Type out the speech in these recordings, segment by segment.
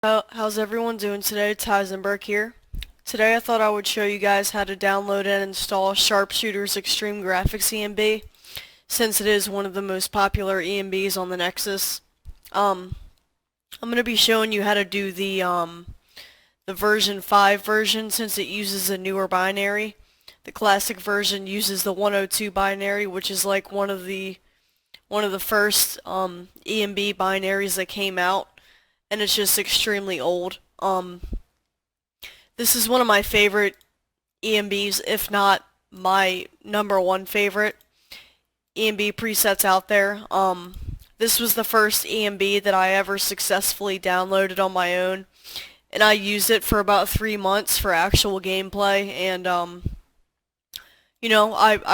How's everyone doing today? It's Heisennburgg here. Today I thought I would show you guys how to download and install Sharpshooters Extreme Graphics ENB, since it is one of the most popular ENBs on the Nexus. I'm going to be showing you how to do the version 5 version, since it uses a newer binary. The classic version uses the 102 binary, which is like one of the first ENB binaries that came out, and it's just extremely old. This is one of my favorite ENBs, if not my #1 favorite ENB presets out there. This was the first ENB that I ever successfully downloaded on my own, and I used it for about 3 months for actual gameplay, and I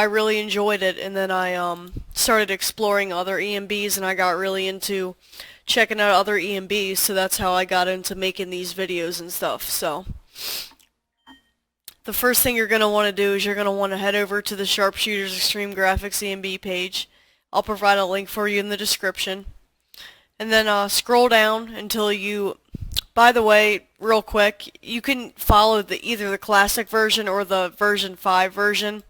really enjoyed it. And then I started exploring other ENBs, and I got really into checking out other ENBs, so that's how I got into making these videos and stuff. So the first thing you're going to want to do is you're going to want to head over to the Sharpshooters Extreme Graphics ENB page. I'll provide a link for you in the description. And then scroll down until you... By the way, real quick, you can follow either the classic version or the version 5 version,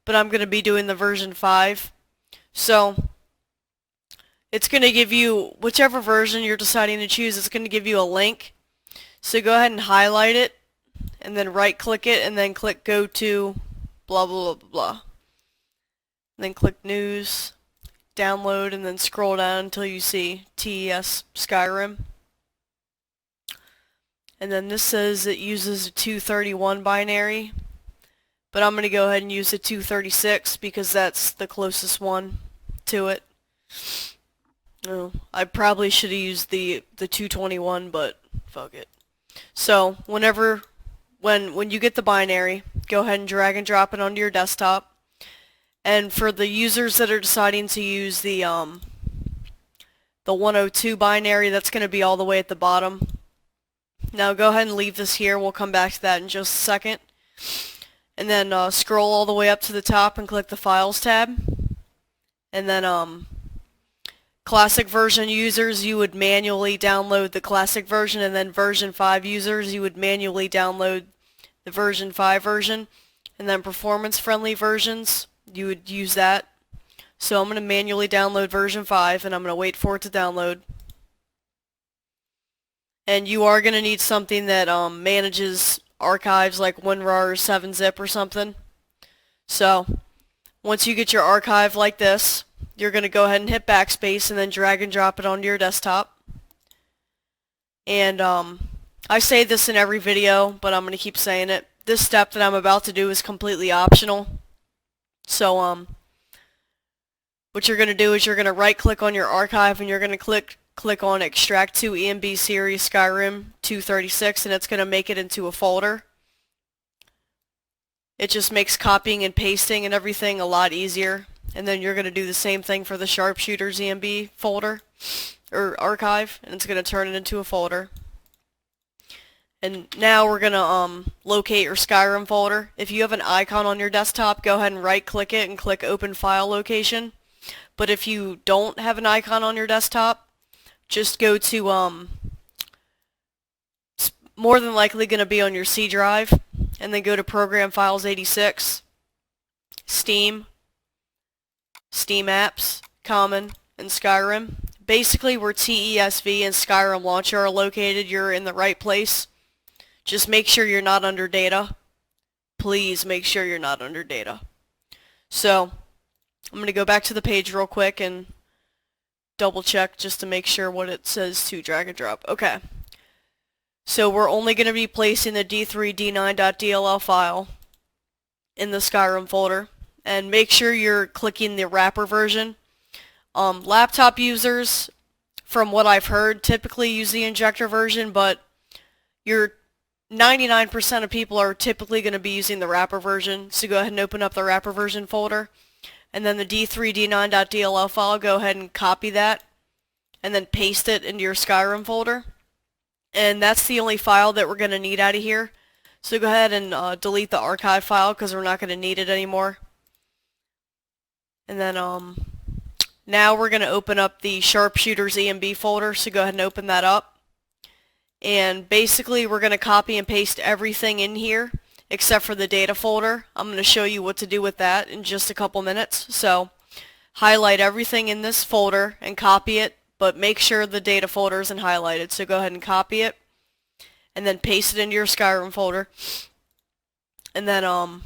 but I'm going to be doing the version 5. So it's going to give you, whichever version you're deciding to choose, it's going to give you a link. So go ahead and highlight it, and then right click it, and then click go to blah blah blah blah. And then click news, download, and then scroll down until you see TES Skyrim. And then this says it uses a 231 binary, but I'm going to go ahead and use the 236 because that's the closest one to it. Oh, I probably should have used the 221, but fuck it. So when you get the binary, go ahead and drag and drop it onto your desktop. And for the users that are deciding to use the 102 binary, that's going to be all the way at the bottom. Now go ahead and leave this here. We'll come back to that in just a second. And then scroll all the way up to the top and click the Files tab. And then classic version users, you would manually download the classic version, and then version 5 users, you would manually download the version 5 version. And then performance friendly versions, you would use that. So I'm going to manually download version 5, and I'm going to wait for it to download. And you are going to need something that manages archives like WinRAR or 7-zip or something. So once you get your archive like this, you're going to go ahead and hit backspace and then drag and drop it onto your desktop. And I say this in every video, but I'm going to keep saying it. This step that I'm about to do is completely optional. So what you're going to do is you're going to right click on your archive, and you're going to click on Extract to ENB Series Skyrim 236, and it's going to make it into a folder. It just makes copying and pasting and everything a lot easier. And then you're going to do the same thing for the Sharpshooters ENB folder, or archive, and it's going to turn it into a folder. And now we're going to locate your Skyrim folder. If you have an icon on your desktop, go ahead and right click it and click Open File Location. But if you don't have an icon on your desktop, just go to, it's more than likely going to be on your C drive, and then go to Program Files 86, Steam, Steam Apps, Common, and Skyrim. Basically where TESV and Skyrim Launcher are located, you're in the right place. Just make sure you're not under data. Please make sure you're not under data. So I'm going to go back to the page real quick and double check just to make sure what it says to drag and drop. Okay. So we're only going to be placing the d3d9.dll file in the Skyrim folder. And make sure you're clicking the wrapper version. Laptop users, from what I've heard, typically use the Injector version, but 99% of people are typically going to be using the wrapper version. So go ahead and open up the wrapper version folder. And then the d3d9.dll file, go ahead and copy that, and then paste it into your Skyrim folder. And that's the only file that we're going to need out of here. So go ahead and delete the archive file, because we're not going to need it anymore. And then now we're going to open up the Sharpshooters ENB folder, so go ahead and open that up. and basically we're going to copy and paste everything in here except for the data folder. I'm going to show you what to do with that in just a couple minutes. So highlight everything in this folder and copy it, but make sure the data folder isn't highlighted. So go ahead and copy it and then paste it into your Skyrim folder. And then I'm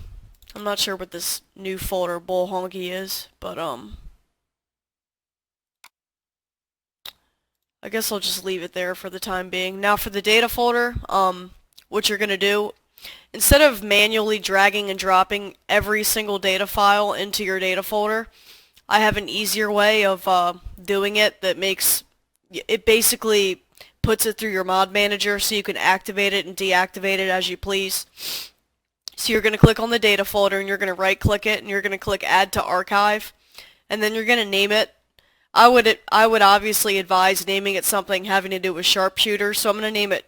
not sure what this new folder bull honky is, but I guess I'll just leave it there for the time being. Now for the data folder, what you're going to do, instead of manually dragging and dropping every single data file into your data folder, I have an easier way of doing it that makes it basically puts it through your mod manager so you can activate it and deactivate it as you please. So you're going to click on the data folder and you're going to right click it and you're going to click add to archive, and then you're going to name it. I would obviously advise naming it something having to do with sharpshooters, so I'm going to name it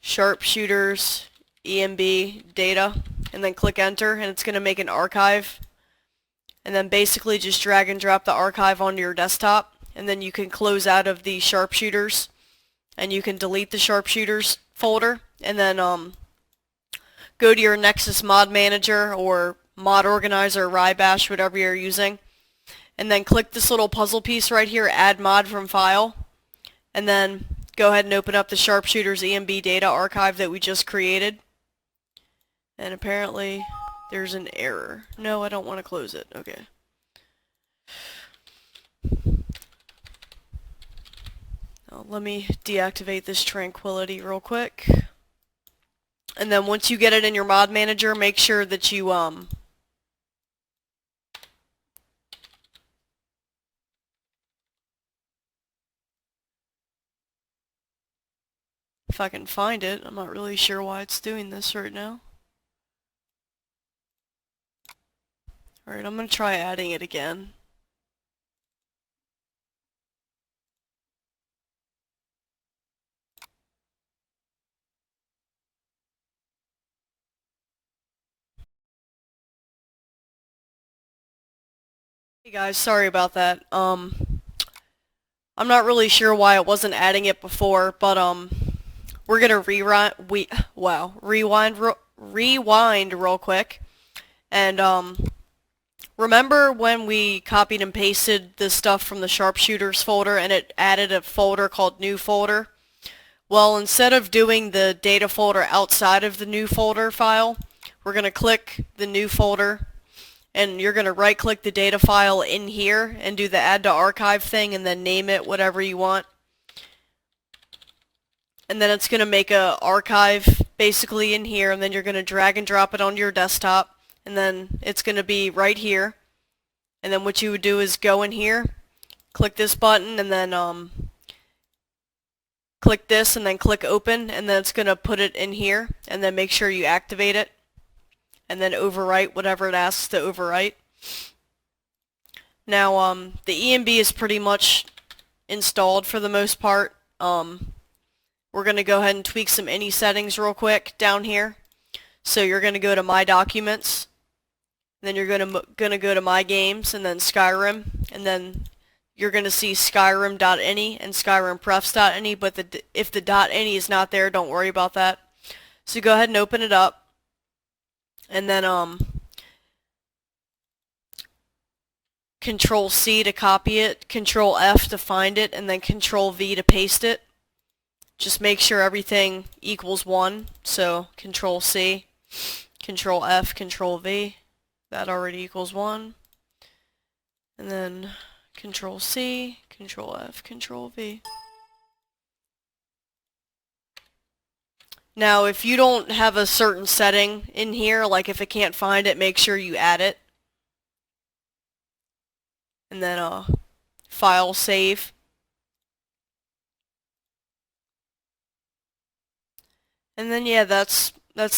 Sharpshooters ENB data, and then click enter, and it's going to make an archive. And then basically just drag and drop the archive onto your desktop, and then you can close out of the sharpshooters, and you can delete the sharpshooters folder, and then go to your Nexus mod manager or mod organizer or RYBash, whatever you're using, and then click this little puzzle piece right here, add mod from file, and then go ahead and open up the Sharpshooters ENB data archive that we just created. And apparently there's an error. No, I don't want to close it. Okay. Now, let me deactivate this Tranquility real quick. And then once you get it in your mod manager, make sure that you if I can find it, I'm not really sure why it's doing this right now. Alright, I'm going to try adding it again. Hey guys, sorry about that. I'm not really sure why it wasn't adding it before, but we're gonna rewind real quick. And remember when we copied and pasted the stuff from the sharpshooters folder and it added a folder called new folder? Well, instead of doing the data folder outside of the new folder file, we're gonna click the new folder, and you're going to right click the data file in here and do the add to archive thing and then name it whatever you want. And then it's going to make a archive basically in here, and then you're going to drag and drop it onto your desktop, and then it's going to be right here. And then what you would do is go in here, click this button, and then click this and then click open, and then it's going to put it in here, and then make sure you activate it. And then overwrite whatever it asks to overwrite. Now, the ENB is pretty much installed for the most part. We're going to go ahead and tweak some INI settings real quick down here. So you're going to go to My Documents, then you're going to go to My Games, and then Skyrim, and then you're going to see Skyrim.ini and SkyrimPrefs.ini, but if the .ini is not there, don't worry about that. So go ahead and open it up. And then Control C to copy it, Control F to find it, and then Control V to paste it. Just make sure everything equals 1. So Control C, Control F, Control V. That already equals 1. And then Control C, Control F, Control V. Now, if you don't have a certain setting in here, like if it can't find it, make sure you add it. And then file save. And then yeah, that's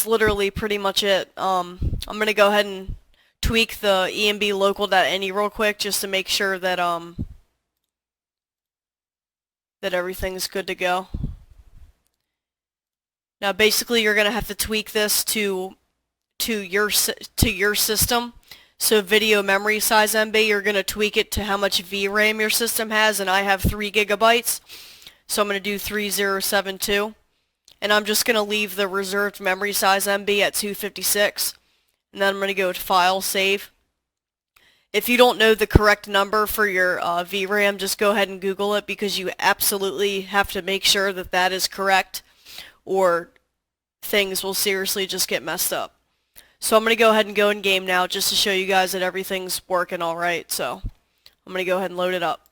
literally pretty much it. I'm gonna go ahead and tweak the ENBLOCAL.INI real quick just to make sure that that everything's good to go. Now basically you're going to have to tweak this to your system. So VIDEOMEMORYSIZEMB, you're going to tweak it to how much VRAM your system has, and I have 3 gigabytes. So I'm going to do 3072. And I'm just going to leave the reserved memory size MB at 256. And then I'm going to go to File, Save. If you don't know the correct number for your VRAM, just go ahead and Google it, because you absolutely have to make sure that that is correct, or things will seriously just get messed up. So I'm going to go ahead and go in game now just to show you guys that everything's working alright. So I'm going to go ahead and load it up.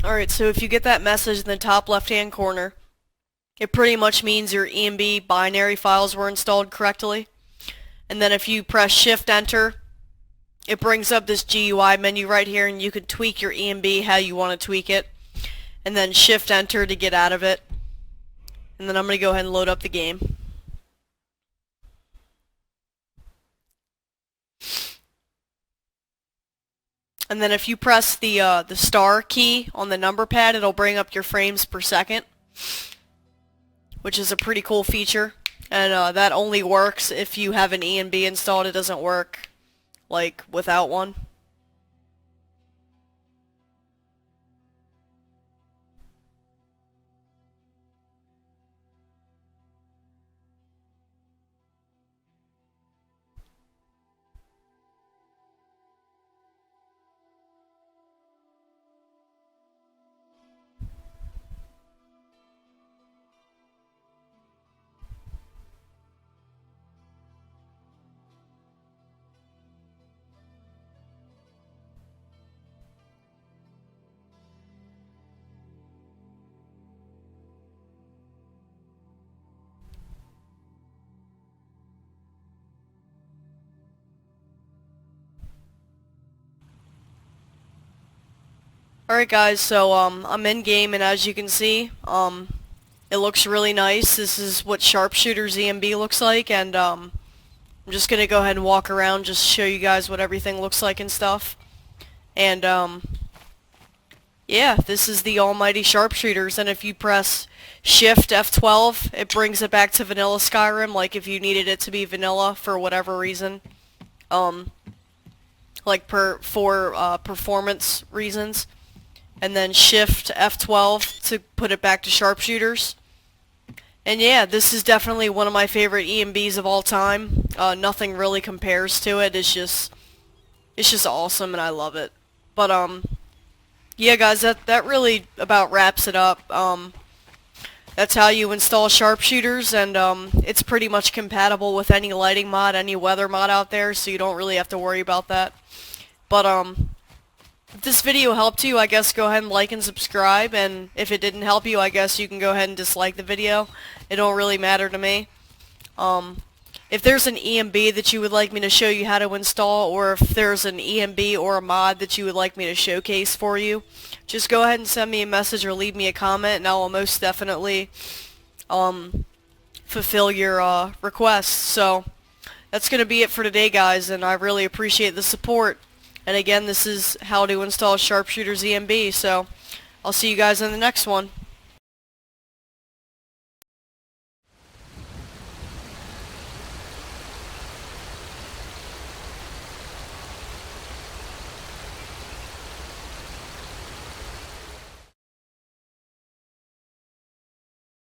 Alright, so if you get that message in the top left hand corner, it pretty much means your ENB binary files were installed correctly. And then if you press Shift Enter, it brings up this GUI menu right here, and you can tweak your ENB how you want to tweak it. And then Shift Enter to get out of it. And then I'm going to go ahead and load up the game. And then if you press the star key on the number pad, it'll bring up your frames per second, which is a pretty cool feature. And that only works if you have an ENB installed. It doesn't work like without one. Alright guys, so I'm in game, and as you can see, it looks really nice. This is what Sharpshooters ENB looks like, and I'm just gonna go ahead and walk around just to show you guys what everything looks like and stuff. And yeah, this is the almighty Sharpshooters, and if you press Shift F12, it brings it back to vanilla Skyrim, like if you needed it to be vanilla for whatever reason. Like for performance reasons. And then Shift F12 to put it back to Sharpshooters. And yeah, this is definitely one of my favorite ENBs of all time. Nothing really compares to it. It's just awesome, and I love it. But yeah guys, that really about wraps it up. That's how you install Sharpshooters, and it's pretty much compatible with any lighting mod, any weather mod out there, so you don't really have to worry about that. But if this video helped you, I guess go ahead and like and subscribe, and if it didn't help you, I guess you can go ahead and dislike the video. It don't really matter to me. If there's an ENB that you would like me to show you how to install, or if there's an ENB or a mod that you would like me to showcase for you, just go ahead and send me a message or leave me a comment, and I will most definitely fulfill your requests. So that's going to be it for today, guys, and I really appreciate the support. And again, this is how to install Sharpshooters ENB, so I'll see you guys in the next one.